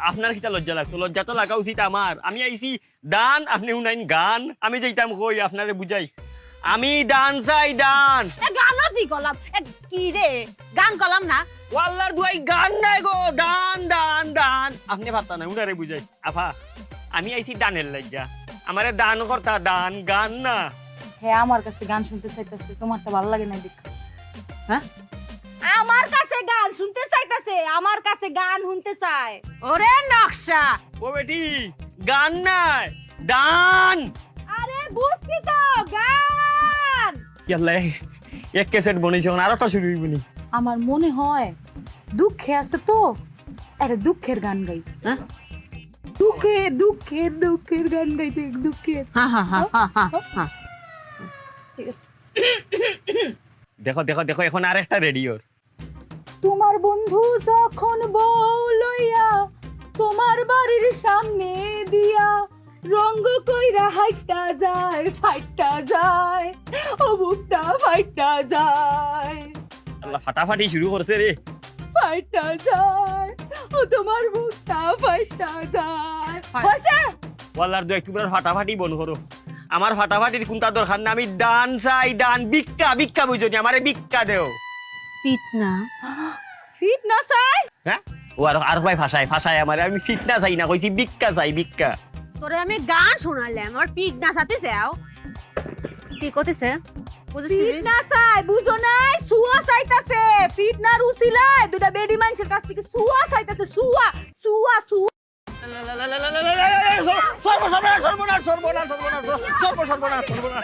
আপনার কিটা লজ্জা লাগতো? লজ্জা তো লাগা উচিত আমার। আমি আইছি দান, আপনি উনাইন গান। আমি যেতাম কই আপনারে বুঝাই, আমি দান চাই দান। গানও দি কলাম কি রে গান কলাম না ওয়াল্লার দুয়াই গান নাই গো, দান দান দান। আপনি ভাবতা না, উনারে বুঝাই। আফা আমি আইছি দানের লজ্জা, আমারে দান করতা, দান গান না। হ্যাঁ আমার কাছে গান শুনতে চাইতেছে, তোমারটা ভালো লাগে না দেখ। হ্যাঁ আমার কাছে গান শুনতে চাইতাছে, আমার কাছে গান শুনতে চায়। ওরে নকশা, ও বেটি গান নাই, দান। আরে বুঝছি তো গান। ইয়াল্লা এক ক্যাসেট বনেছে, আরেকটা শুরু হইবনি। আমার মনে হয় দুঃখে আছে তো, আরে দুঃখের গান গাই। হ্যাঁ দুঃখে দুঃখের দুঃখের গান গাইতে, দুঃখের। ঠিক আছে, দেখো দেখো দেখো, এখন আরেকটা রেডিওর। তোমার বন্ধু যখন বউ লইয়া তোমার বাড়ির সামনে দিয়া রঙ্গ কইরা হাইটা যায়, ফাইটা যায়, ও বুকটা ফাইটা যায়, আল্লাহ ফাটাফাটি শুরু করছে রে। ফাইটা যায়, ও তোমার বুকটা ফাইটা যায়। হইছে? ওয়াল্লার দু একটু ফাটাফাটি বন করো। আমার ফাটাফাটির কোনটা দরকার না, আমি দান চাই দান। ভিক্ষা ভিক্ষা বুঝো নি, আমারে ভিক্ষা দেও। ফিট না, ফিট না চাই। হ্যাঁ ও আর ভাই ভাষায় ভাষায় আমারে, আমি ফিট না চাই না, কইছি ভিক্ষা চাই ভিক্ষা। তোরে আমি গান শোনালাম, আমার পিক না সাথে যাও। কি করতেছে ফিট না চাই, বুঝো নাই? সুয়া চাইতাছে, ফিট না রুচিলাই দুটা বেডি মানুষের কাছ থেকে সুয়া চাইতাছে, সুয়া সুয়া সুয়া। সর্বনাশ সর্বনাশ সর্বনাশ সর্বনাশ সর্বনাশ সর্বনাশ সর্বনাশ।